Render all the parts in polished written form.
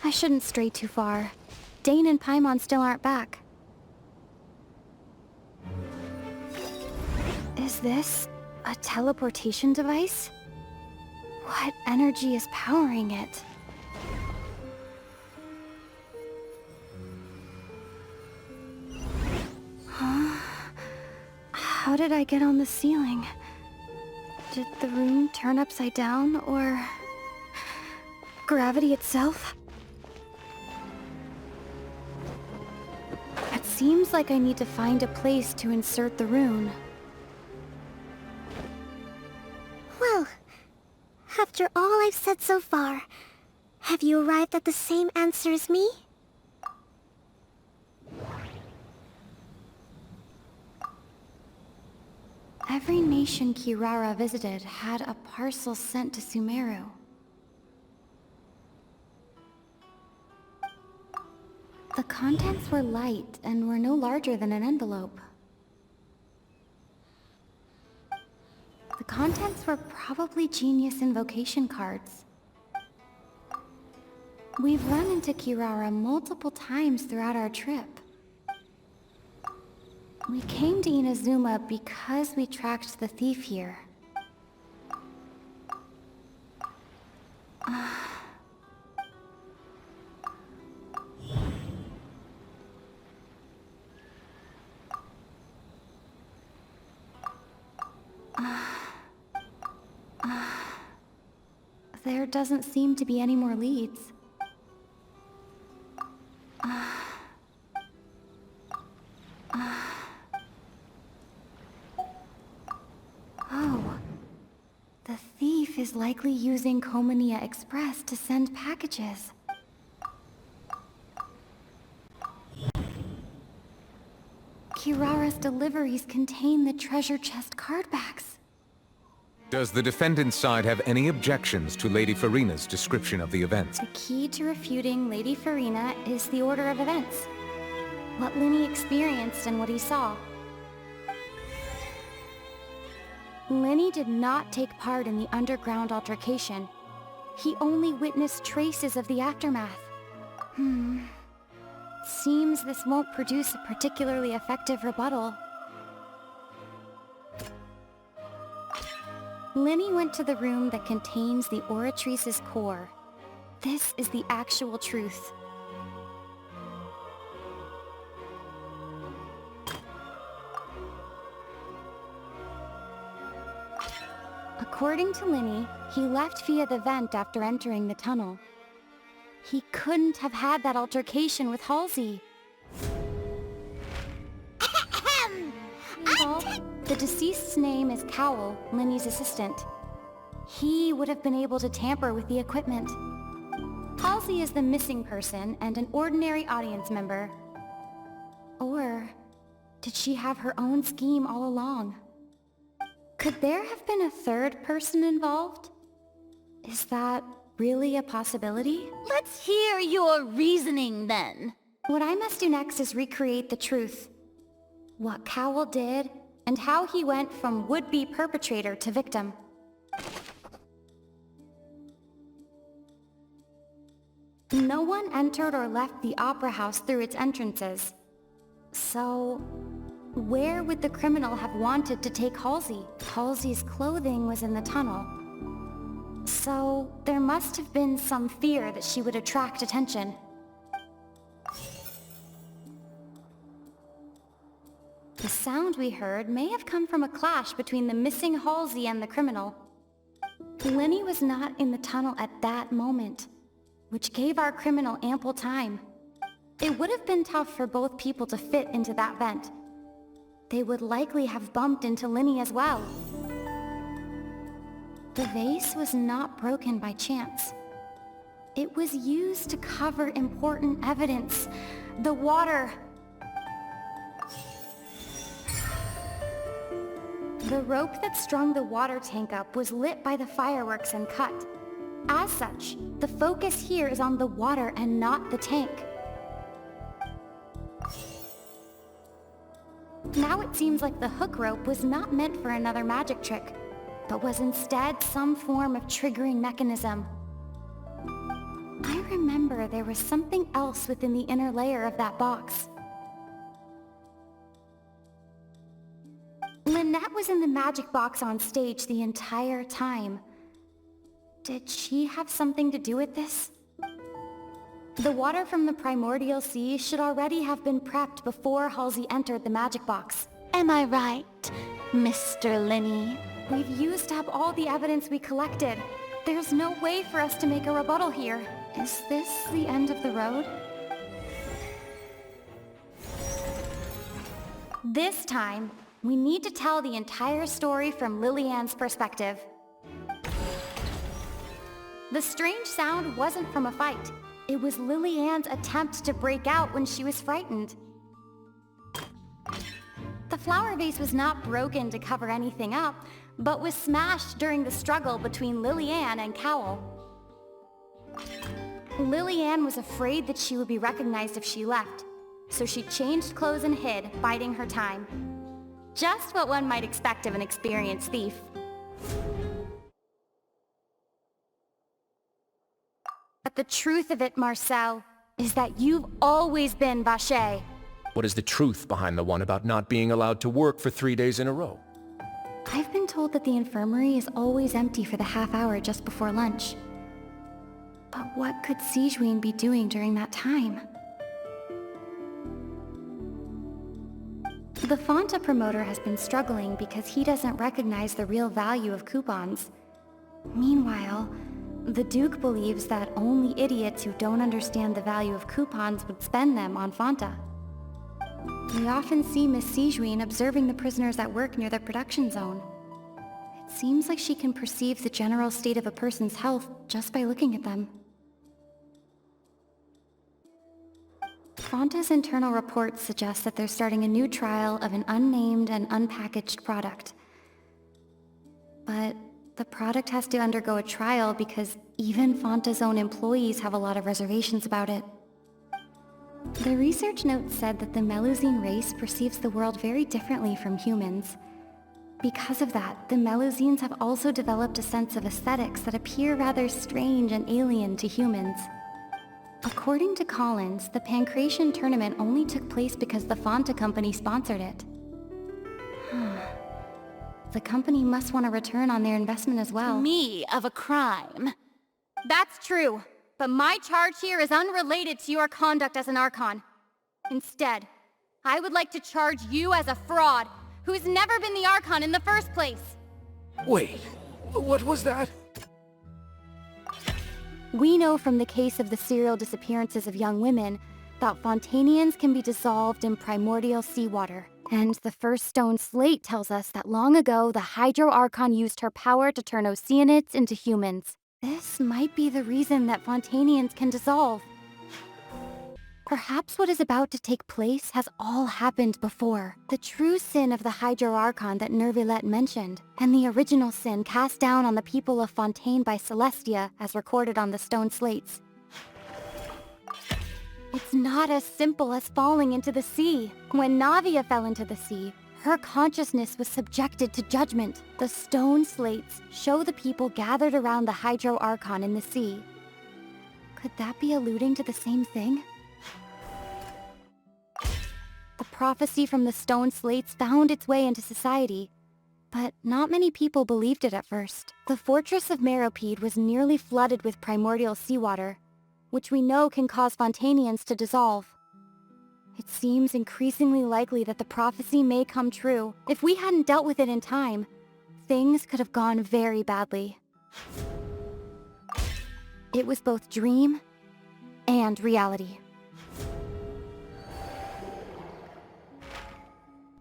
I shouldn't stray too far. Dane and Paimon still aren't back. Is this a teleportation device? What energy is powering it? Huh? How did I get on the ceiling? Did the room turn upside down, or gravity itself? It seems like I need to find a place to insert the rune. Well, after all I've said so far, have you arrived at the same answer as me? Every nation Kirara visited had a parcel sent to Sumeru. The contents were light and were no larger than an envelope. The contents were probably genius invocation cards. We've run into Kirara multiple times throughout our trip. We came to Inazuma because we tracked the thief here. There doesn't seem to be any more leads. Oh. The thief is likely using Komania Express to send packages. Kirara's deliveries contain the treasure chest card backs. Does the defendant's side have any objections to Lady Farina's description of the events? The key to refuting Lady Farina is the order of events. What Linny experienced and what he saw. Linny did not take part in the underground altercation. He only witnessed traces of the aftermath. Seems this won't produce a particularly effective rebuttal. Linny went to the room that contains the Oratrice's core. This is the actual truth. According to Linny, he left via the vent after entering the tunnel. He couldn't have had that altercation with Halsey. The deceased's name is Cowell, Linny's assistant. He would have been able to tamper with the equipment. Halsey is the missing person and an ordinary audience member. Or did she have her own scheme all along? Could there have been a third person involved? Is that really a possibility? Let's hear your reasoning then. What I must do next is recreate the truth. What Cowell did, and how he went from would-be perpetrator to victim. No one entered or left the Opera House through its entrances. So, where would the criminal have wanted to take Halsey? Halsey's clothing was in the tunnel. So, there must have been some fear that she would attract attention. The sound we heard may have come from a clash between the missing Halsey and the criminal. Linny was not in the tunnel at that moment, which gave our criminal ample time. It would have been tough for both people to fit into that vent. They would likely have bumped into Linny as well. The vase was not broken by chance. It was used to cover important evidence. The water. The rope that strung the water tank up was lit by the fireworks and cut. As such, the focus here is on the water and not the tank. Now it seems like the hook rope was not meant for another magic trick, but was instead some form of triggering mechanism. I remember remember there was something else within the inner layer of that box. Lynette was in the magic box on stage the entire time. Did she have something to do with this? The water from the primordial sea should already have been prepped before Halsey entered the magic box. Am I right, Mr. Linny? We've used up all the evidence we collected. There's no way for us to make a rebuttal here. Is this the end of the road? This time, we need to tell the entire story from Lily-Ann's perspective. The strange sound wasn't from a fight. It was Lily-Ann's attempt to break out when she was frightened. The flower vase was not broken to cover anything up, but was smashed during the struggle between Lily-Ann and Cowell. Lily-Ann was afraid that she would be recognized if she left, so she changed clothes and hid, biding her time. Just what one might expect of an experienced thief. But the truth of it, Marcel, is that you've always been Vacher. What is the truth behind the one about not being allowed to work for 3 days in a row? I've been told that the infirmary is always empty for the half hour just before lunch. But what could Sigewinne be doing during that time? The Fonta promoter has been struggling because he doesn't recognize the real value of coupons. Meanwhile, the Duke believes that only idiots who don't understand the value of coupons would spend them on Fonta. We often see Miss Sigewinne observing the prisoners at work near the production zone. It seems like she can perceive the general state of a person's health just by looking at them. Fonta's internal reports suggest that they're starting a new trial of an unnamed and unpackaged product. But the product has to undergo a trial because even Fonta's own employees have a lot of reservations about it. The research note said that the Melusine race perceives the world very differently from humans. Because of that, the Melusines have also developed a sense of aesthetics that appear rather strange and alien to humans. According to Collins, the Pancration tournament only took place because the Fonta company sponsored it. The company must want a return on their investment as well. Me of a crime. That's true, but my charge here is unrelated to your conduct as an Archon. Instead, I would like to charge you as a fraud who's never been the Archon in the first place. Wait, what was that? We know from the case of the serial disappearances of young women that Fontainians can be dissolved in primordial seawater. And the first stone slate tells us that long ago the Hydro Archon used her power to turn Oceanids into humans. This might be the reason that Fontainians can dissolve. Perhaps what is about to take place has all happened before. The true sin of the Hydro Archon that Neuvillette mentioned, and the original sin cast down on the people of Fontaine by Celestia as recorded on the stone slates. It's not as simple as falling into the sea. When Navia fell into the sea, her consciousness was subjected to judgment. The stone slates show the people gathered around the Hydro Archon in the sea. Could that be alluding to the same thing? The prophecy from the stone slates found its way into society, but not many people believed it at first. The fortress of Meropide was nearly flooded with primordial seawater, which we know can cause Fontainians to dissolve. It seems increasingly likely that the prophecy may come true. If we hadn't dealt with it in time, things could have gone very badly. It was both dream and reality.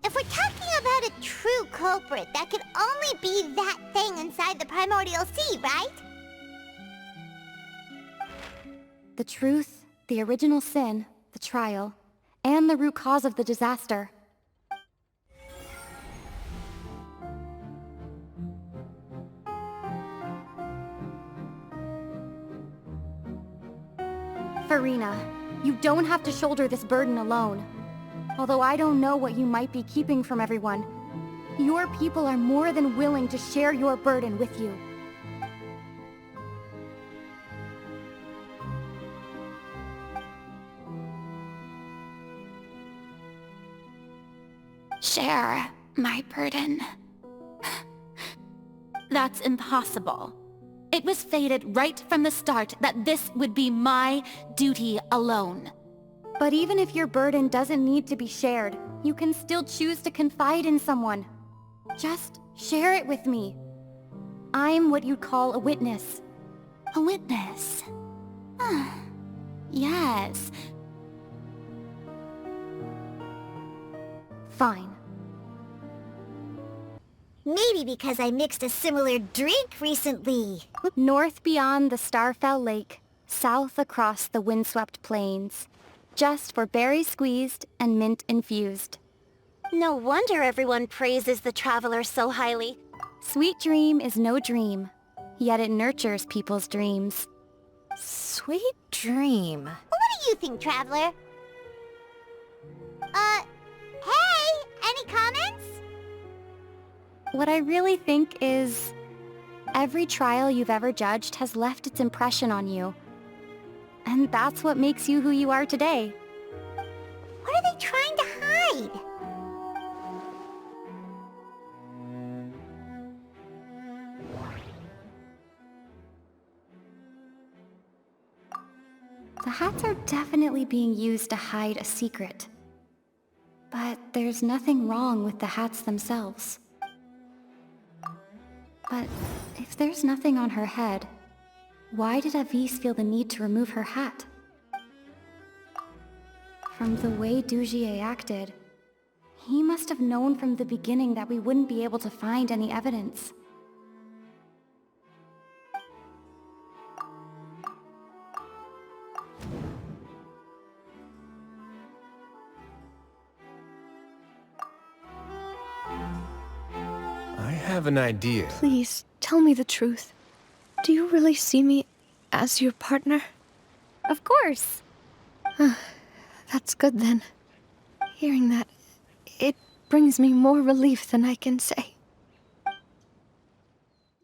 If we're talking about a true culprit, that could only be that thing inside the primordial sea, right? The truth, the original sin, the trial, and the root cause of the disaster. Farina, you don't have to shoulder this burden alone. Although I don't know what you might be keeping from everyone, your people are more than willing to share your burden with you. share my burden. That's impossible. It was fated right from the start that this would be my duty alone. But even if your burden doesn't need to be shared, you can still choose to confide in someone. Just share it with me. I'm what you'd call a witness. A witness? Yes. Fine. Maybe because I mixed a similar drink recently. North beyond the Starfell Lake, south across the windswept plains. Just for berry squeezed and mint infused. No wonder everyone praises the Traveler so highly. Sweet dream is no dream, yet it nurtures people's dreams. Sweet dream. What do you think, Traveler? Hey! Any comments? What I really think is, every trial you've ever judged has left its impression on you. And that's what makes you who you are today. What are they trying to hide? The hats are definitely being used to hide a secret. But there's nothing wrong with the hats themselves. But if there's nothing on her head, why did Avise feel the need to remove her hat? From the way Dugier acted, he must have known from the beginning that we wouldn't be able to find any evidence. I have an idea. Please, tell me the truth. Do you really see me as your partner? Of course! That's good then. Hearing that, it brings me more relief than I can say.